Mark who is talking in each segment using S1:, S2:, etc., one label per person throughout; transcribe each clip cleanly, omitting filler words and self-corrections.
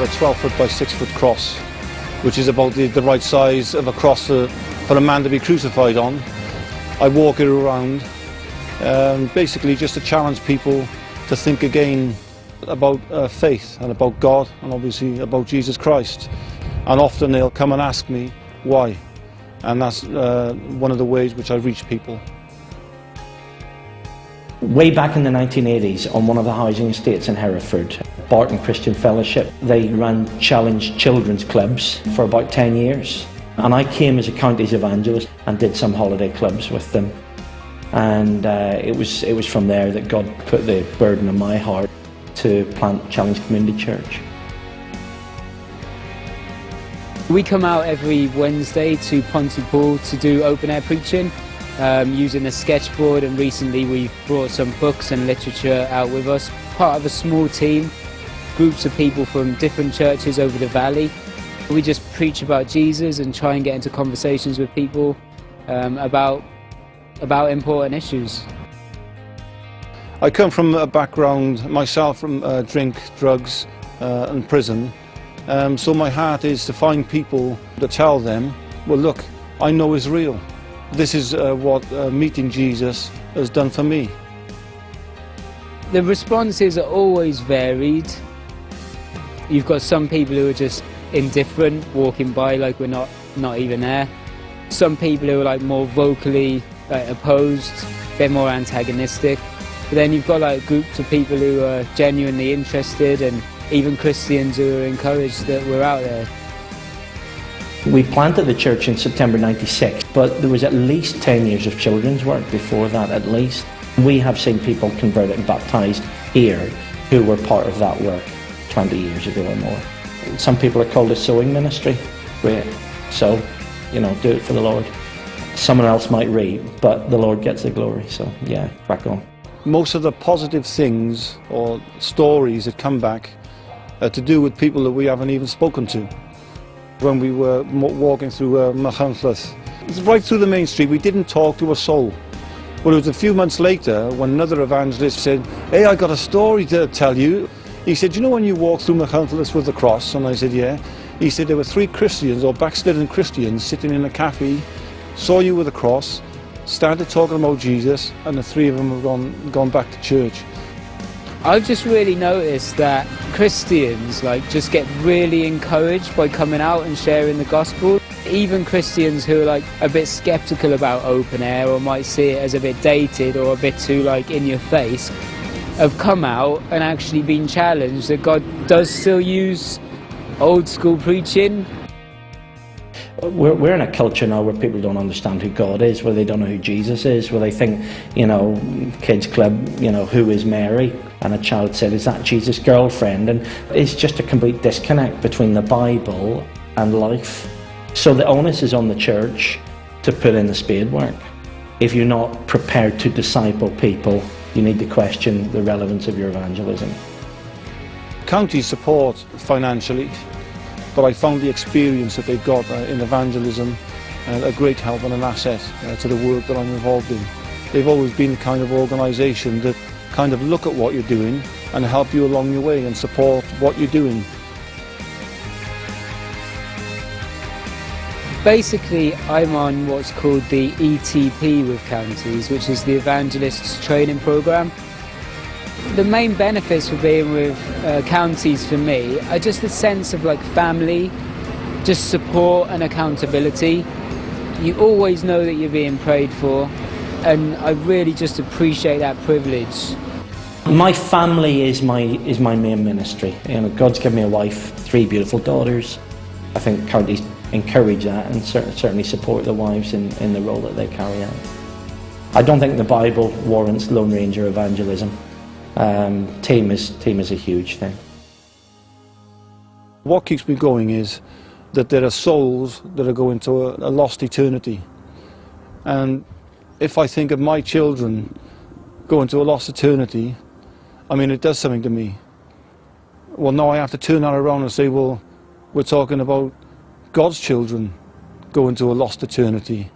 S1: got a 12-foot by 6-foot cross, which is about the right size of a cross for a man to be crucified on. I walk it around, basically just to challenge people to think again about faith and about God and obviously about Jesus Christ. And often they'll come and ask me why, and that's one of the ways which I reach people.
S2: Way back in the 1980s, on one of the housing estates in Hereford, Barton Christian Fellowship, they ran challenged children's clubs for about 10 years. And I came as a county's evangelist and did some holiday clubs with them. And it was from there that God put the burden on my heart to plant Challenge Community Church.
S3: We come out every Wednesday to Pontypool to do open air preaching using a sketchboard, and recently we've brought some books and literature out with us. Part of a small team, groups of people from different churches over the valley. We just preach about Jesus and try and get into conversations with people about important issues.
S1: I come from a background myself from drink, drugs and prison. So my heart is to find people to tell them, well look, I know it's real. This is what meeting Jesus has done for me.
S3: The responses are always varied. You've got some people who are just indifferent, walking by like we're not even there. Some people who are like more vocally opposed, they're more antagonistic. But then you've got like groups of people who are genuinely interested, and even Christians who are encouraged that we're out there.
S2: We planted the church in September '96, but there was at least 10 years of children's work before that, at least. We have seen people converted and baptised here who were part of that work 20 years ago or more. Some people are called a sowing ministry. Great. So, do it for the Lord. Someone else might reap, but the Lord gets the glory. So, yeah, crack on.
S1: Most of the positive things or stories that come back are to do with people that we haven't even spoken to. When we were walking through Machynlleth, right through the main street, we didn't talk to a soul. Well, it was a few months later when another evangelist said, "Hey, I got a story to tell you." He said, "You know when you walk through Machynlleth with the cross?" And I said, "Yeah." He said, "There were 3 Christians or backslidden Christians sitting in a cafe, saw you with a cross, started talking about Jesus, and the 3 of them have gone back to church."
S3: I've just really noticed that Christians just get really encouraged by coming out and sharing the gospel. Even Christians who are a bit skeptical about open air or might see it as a bit dated or a bit too in your face, have come out and actually been challenged that God does still use old school preaching.
S2: We're in a culture now where people don't understand who God is, where they don't know who Jesus is, where they think, kids club, who is Mary? And a child said, "Is that Jesus' girlfriend?" And it's just a complete disconnect between the Bible and life. So the onus is on the church to put in the spade work. If you're not prepared to disciple people, you need to question the relevance of your evangelism.
S1: Counties support financially, but I found the experience that they've got in evangelism a great help and an asset to the work that I'm involved in. They've always been the kind of organisation that kind of look at what you're doing and help you along your way and support what you're doing.
S3: Basically, I'm on what's called the ETP with counties, which is the Evangelists Training Programme. The main benefits for being with counties for me are just the sense of family, just support and accountability. You always know that you're being prayed for, and I really just appreciate that privilege.
S2: My family is my main ministry. God's given me a wife, 3 beautiful daughters. I think counties encourage that and certainly support the wives in the role that they carry out. I don't think the Bible warrants Lone Ranger evangelism. Team is a huge thing.
S1: What keeps me going is that there are souls that are going to a lost eternity. And if I think of my children going to a lost eternity, it does something to me. Well, now I have to turn that around and say, well, we're talking about God's children going to a lost eternity.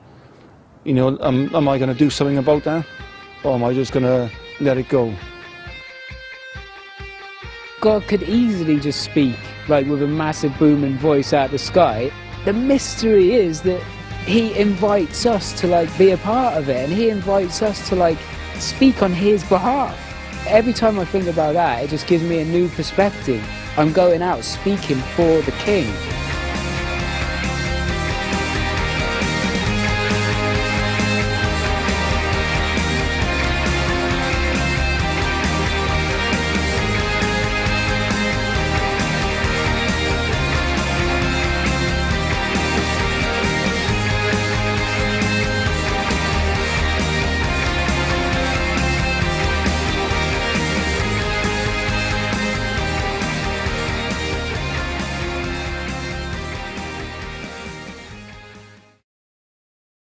S1: Am I going to do something about that? Or am I just going to let it go?
S3: God could easily just speak like with a massive booming voice out of the sky. The mystery is that he invites us to like be a part of it, and he invites us to like speak on his behalf. Every time I think about that, it just gives me a new perspective. I'm going out speaking for the King.